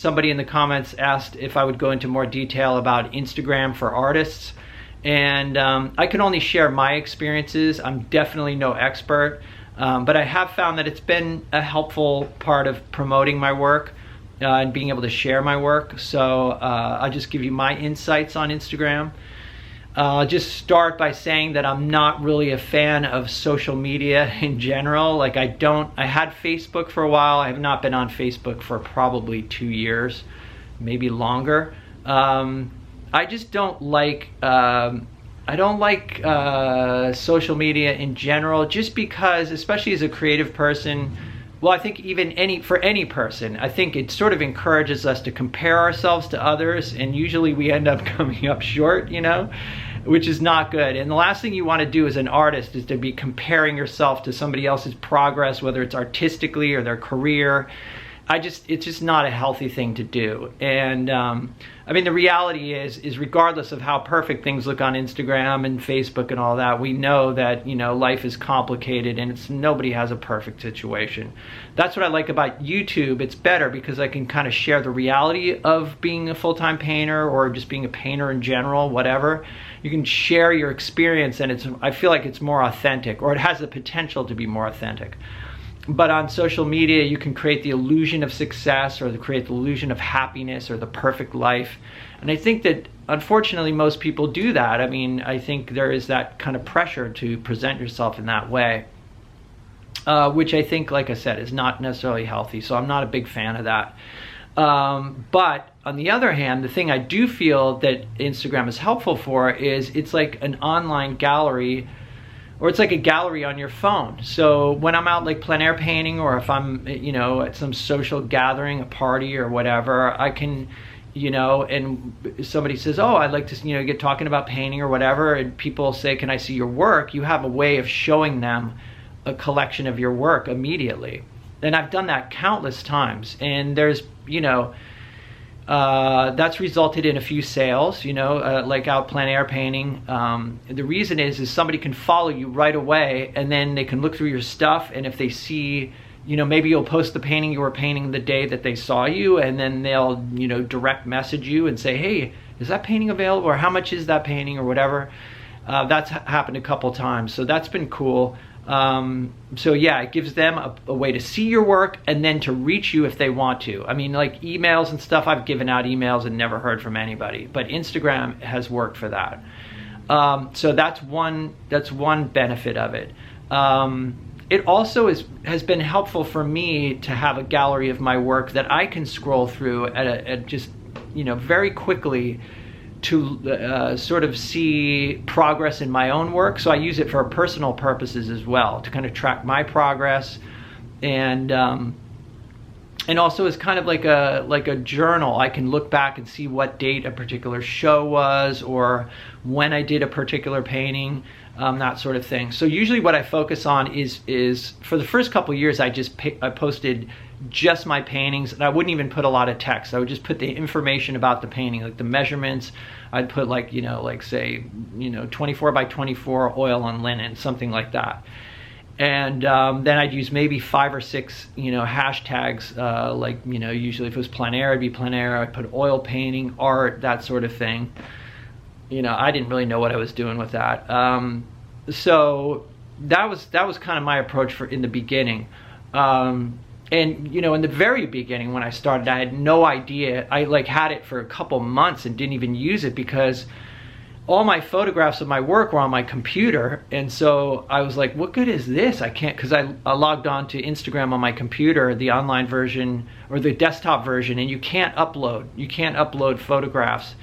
somebody in the comments asked if I would go into more detail about Instagram for artists. And I can only share my experiences. I'm definitely no expert, but I have found that it's been a helpful part of promoting my work and being able to share my work. So I'll just give you my insights on Instagram. I'll just start by saying that I'm not really a fan of social media in general. Like I had Facebook for a while. I have not been on Facebook for probably 2 years, maybe longer. I just don't like, social media in general, just because, especially as a creative person, well, I think even for any person, I think it sort of encourages us to compare ourselves to others, and usually we end up coming up short, you know, which is not good. And the last thing you want to do as an artist is to be comparing yourself to somebody else's progress, whether it's artistically or their career. It's just not a healthy thing to do. And I mean, the reality is regardless of how perfect things look on Instagram and Facebook and all that, we know that, you know, life is complicated and nobody has a perfect situation. That's what I like about YouTube. It's better because I can kind of share the reality of being a full-time painter or just being a painter in general, whatever. You can share your experience, and I feel like it's more authentic, or it has the potential to be more authentic. But on social media, you can create the illusion of success, or create the illusion of happiness, or the perfect life. And I think that, unfortunately, most people do that. I mean, I think there is that kind of pressure to present yourself in that way, which I think, like I said, is not necessarily healthy. So I'm not a big fan of that. But on the other hand, the thing I do feel that Instagram is helpful for is it's like an online gallery, or it's like a gallery on your phone. So when I'm out like plein air painting, or if I'm, you know, at some social gathering, a party or whatever, I can, you know, and somebody says, oh, I'd like to, you know, get talking about painting or whatever, and people say, can I see your work? You have a way of showing them a collection of your work immediately. And I've done that countless times, and there's, you know, that's resulted in a few sales, you know, like out plein air painting. The reason is somebody can follow you right away, and then they can look through your stuff, and if they see, you know, maybe you'll post the painting you were painting the day that they saw you, and then they'll, you know, direct message you and say, hey, is that painting available, or how much is that painting, or whatever. That's happened a couple times, so that's been cool. So yeah, it gives them a way to see your work and then to reach you if they want to. I mean, like emails and stuff, I've given out emails and never heard from anybody, but Instagram has worked for that. So that's one benefit of it. It also has been helpful for me to have a gallery of my work that I can scroll through at just, you know, very quickly, to sort of see progress in my own work. So I use it for personal purposes as well, to kind of track my progress, and also as kind of like a journal. I can look back and see what date a particular show was, or when I did a particular painting, that sort of thing. So usually what I focus on is for the first couple years, I posted just my paintings, and I wouldn't even put a lot of text. I would just put the information about the painting, like the measurements. I'd put like, you know, like say, you know, 24 by 24 oil on linen, something like that. And then I'd use maybe 5 or 6, you know, hashtags, like, you know, usually if it was plein air, it'd be plein air. I'd put oil painting, art, that sort of thing. You know, I didn't really know what I was doing with that. So that was kind of my approach in the beginning. And, you know, in the very beginning when I started, I had no idea. I like had it for a couple months and didn't even use it because all my photographs of my work were on my computer. And so I was like, what good is this? I can't, because I logged on to Instagram on my computer, the online version or the desktop version, and you can't upload photographs.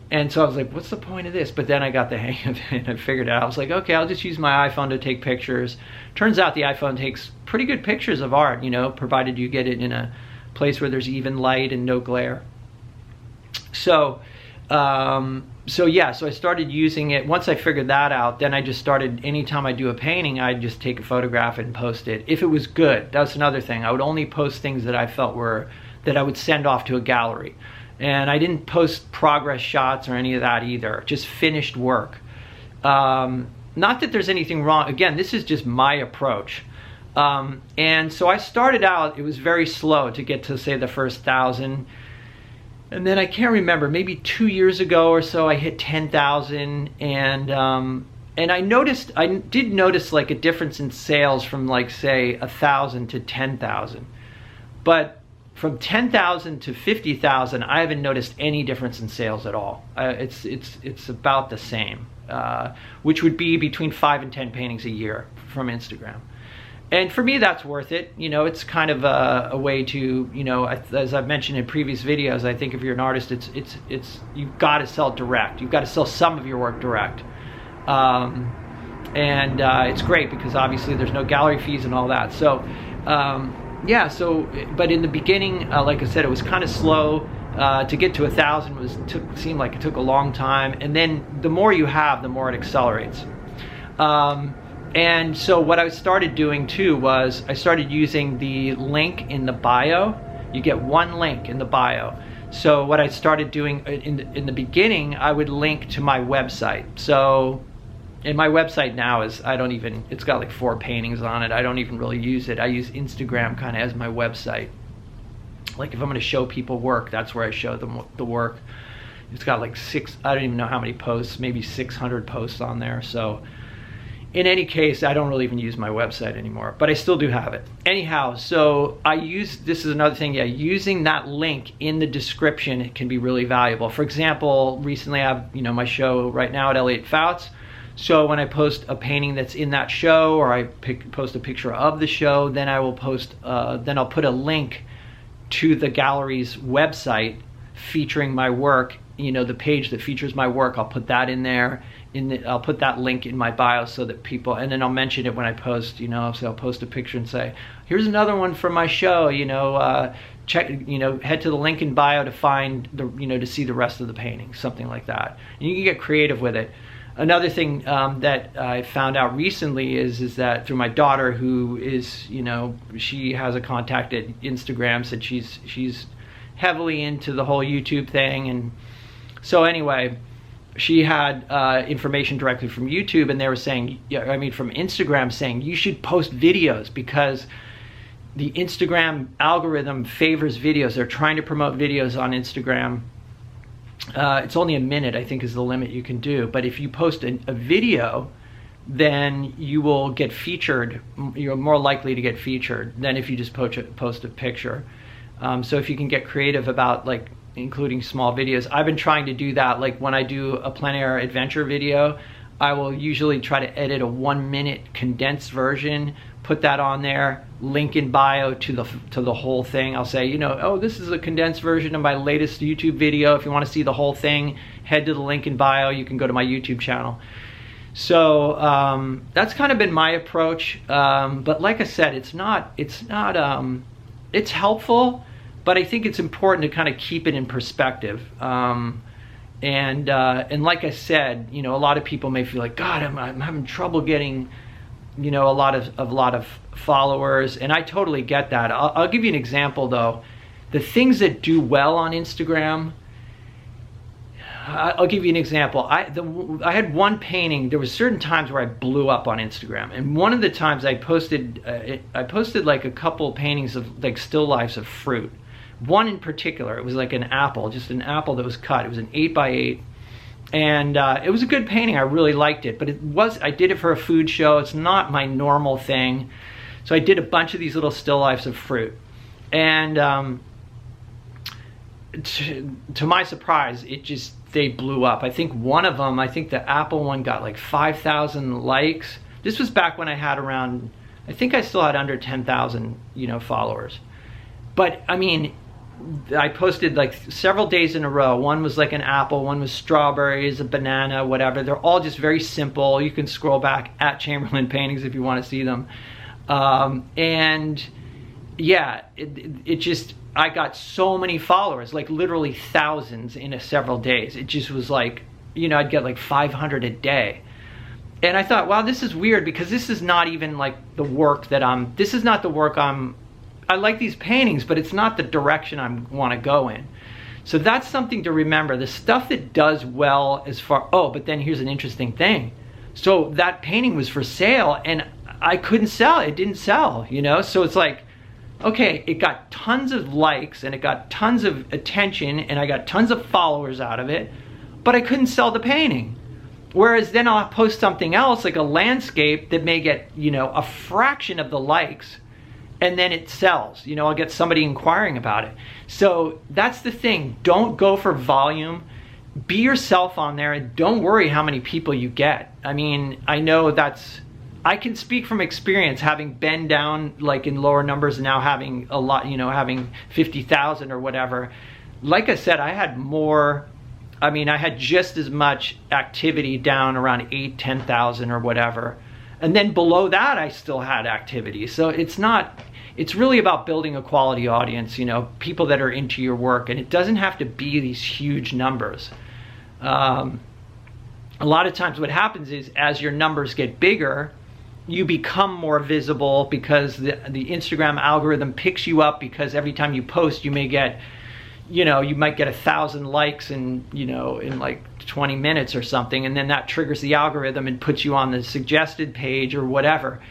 And so I was like, what's the point of this? But then I got the hang of it and I figured it out. I was like, okay, I'll just use my iPhone to take pictures. Turns out the iPhone takes pretty good pictures of art, you know, provided you get it in a place where there's even light and no glare. So yeah, so I started using it. Once I figured that out, then I just started, anytime I do a painting, I'd just take a photograph and post it. If it was good, that's another thing. I would only post things that I felt that I would send off to a gallery. And I didn't post progress shots or any of that either, just finished work. Not that there's anything wrong. Again, this is just my approach. And so I started out, it was very slow to get to, say, the first 1,000. And then I can't remember, maybe 2 years ago or so, I hit 10,000, and I did notice like a difference in sales from like say 1,000 to 10,000, but from 10,000 to 50,000, I haven't noticed any difference in sales at all. It's about the same, which would be between 5 and 10 paintings a year from Instagram. And for me, that's worth it. You know, it's kind of a way to, you know, as I've mentioned in previous videos, I think if you're an artist, you've got to sell direct. You've got to sell some of your work direct. It's great because obviously there's no gallery fees and all that. So, yeah, but in the beginning, like I said, it was kind of slow. To get to 1,000 seemed like it took a long time. And then the more you have, the more it accelerates. And so what I started doing too was I started using the link in the bio. You get one link in the bio. So what I started doing in the beginning, I would link to my website. So, and my website now is, it's got like 4 paintings on it. I don't even really use it. I use Instagram kind of as my website. Like if I'm going to show people work, that's where I show them the work. It's got like I don't even know how many posts, maybe 600 posts on there. So in any case, I don't really even use my website anymore, but I still do have it. Anyhow, so this is another thing, yeah, using that link in the description, it can be really valuable. For example, recently I have, you know, my show right now at Elliott Fouts. So when I post a painting that's in that show, or I post a picture of the show, then I will then I'll put a link to the gallery's website featuring my work, you know, the page that features my work. I'll put that in there. I'll put that link in my bio so that people, and then I'll mention it when I post, you know, so I'll post a picture and say, here's another one from my show, you know, check, you know, head to the link in bio to find to see the rest of the painting, something like that. And you can get creative with it. Another thing that I found out recently is that through my daughter, who is, you know, she has a contact at Instagram, said she's heavily into the whole YouTube thing. And so anyway, she had information directly from YouTube, and they were saying, from Instagram, saying you should post videos because the Instagram algorithm favors videos. They're trying to promote videos on Instagram. It's only a minute, I think, is the limit you can do. But if you post a video, then you will get featured. You're more likely to get featured than if you just post a picture. So if you can get creative about like including small videos. I've been trying to do that. Like when I do a plein air adventure video, I will usually try to edit a 1-minute condensed version, put that on there, link in bio to the whole thing. I'll say, you know, oh, this is a condensed version of my latest YouTube video. If you want to see the whole thing, head to the link in bio. You can go to my YouTube channel. So that's kind of been my approach. But like I said, it's helpful, but I think it's important to kind of keep it in perspective. And like I said, you know, a lot of people may feel like, God, I'm having trouble getting, you know, a lot of followers, and I totally get that. I'll give you an example though. The things that do well on Instagram, I'll give you an example. I had one painting. There was certain times where I blew up on Instagram, and one of the times I posted like a couple paintings of like still lifes of fruit. One in particular, it was like an apple, just an apple that was cut. It was an 8x8, and it was a good painting. I really liked it, but I did it for a food show. It's not my normal thing, so I did a bunch of these little still lifes of fruit, and to my surprise, they blew up. I think one of them, I think the apple one, got like 5,000 likes. This was back when I had around, I think I still had under 10,000, you know, followers. But I mean, I posted like several days in a row. One was like an apple, one was strawberries, a banana, whatever. They're all just very simple. You can scroll back at Chamberlain Paintings if you want to see them. And yeah, it just, I got so many followers, like literally thousands in several days. It just was like, you know, I'd get like 500 a day. And I thought, wow, this is weird, because this is not even like the work that I like these paintings, but it's not the direction I want to go in. So that's something to remember. The stuff that does well but then here's an interesting thing. So that painting was for sale and I couldn't sell it. It didn't sell, you know? So it's like, okay, it got tons of likes and it got tons of attention and I got tons of followers out of it, but I couldn't sell the painting. Whereas then I'll post something else like a landscape that may get, you know, a fraction of the likes, and then it sells. You know, I'll get somebody inquiring about it. So that's the thing. Don't go for volume. Be yourself on there and don't worry how many people you get. I mean, I know I can speak from experience, having been down like in lower numbers and now having a lot, you know, having 50,000 or whatever. Like I said, I had more, I mean, I had just as much activity down around 8,000, 10,000 or whatever. And then below that, I still had activity. So it's really about building a quality audience, you know, people that are into your work. And it doesn't have to be these huge numbers. A lot of times what happens is as your numbers get bigger, you become more visible because the Instagram algorithm picks you up, because every time you post, you may get, you know, you might get 1,000 likes in, you know, in like 20 minutes or something, and then that triggers the algorithm and puts you on the suggested page or whatever.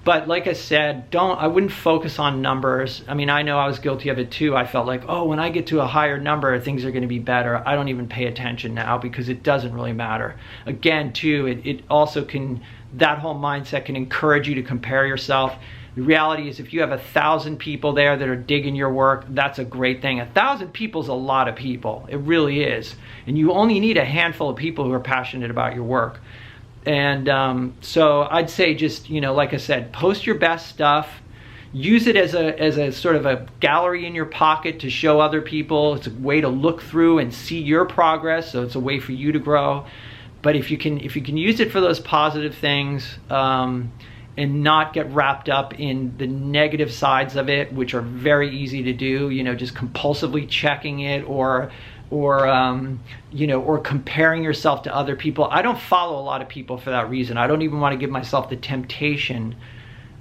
But like I said, I wouldn't focus on numbers. I mean, I know I was guilty of it too. I felt like, oh, when I get to a higher number, things are going to be better. I don't even pay attention now because it doesn't really matter. Again, too, it also can, that whole mindset can encourage you to compare yourself. The reality is, if you have 1,000 people there that are digging your work, that's a great thing. 1,000 people is a lot of people. It really is. And you only need a handful of people who are passionate about your work. And so I'd say just, you know, like I said, post your best stuff. Use it as a sort of a gallery in your pocket to show other people. It's a way to look through and see your progress. So it's a way for you to grow. But if you can use it for those positive things, and not get wrapped up in the negative sides of it, which are very easy to do, you know, just compulsively checking it or you know, or comparing yourself to other people. I don't follow a lot of people for that reason. I don't even want to give myself the temptation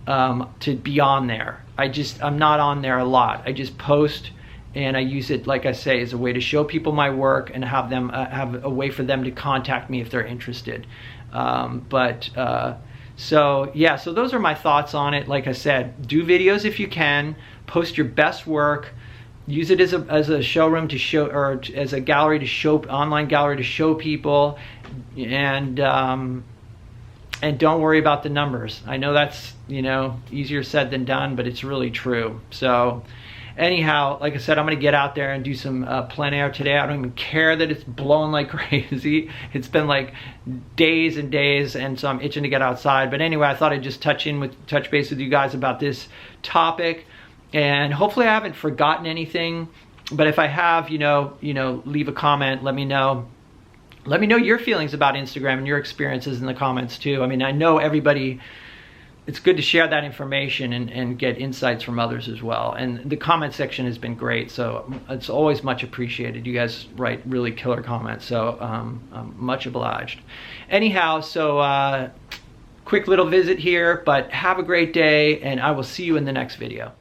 to be on there. I'm not on there a lot. I just post and I use it, like I say, as a way to show people my work and have them have a way for them to contact me if they're interested. So yeah, so those are my thoughts on it. Like I said, do videos if you can, post your best work, use it as a showroom to show, or as a gallery to show, online gallery to show people, and don't worry about the numbers. I know that's, you know, easier said than done, but it's really true. So anyhow, like I said, I'm going to get out there and do some plein air today. I don't even care that it's blowing like crazy. It's been like days and days, and so I'm itching to get outside. But anyway, I thought I'd just touch base with you guys about this topic, and hopefully I haven't forgotten anything. But if I have, you know, leave a comment. Let me know. Let me know your feelings about Instagram and your experiences in the comments too. I mean, I know everybody. It's good to share that information and get insights from others as well. And the comment section has been great, so it's always much appreciated. You guys write really killer comments, so I'm much obliged. Anyhow, so quick little visit here, but have a great day, and I will see you in the next video.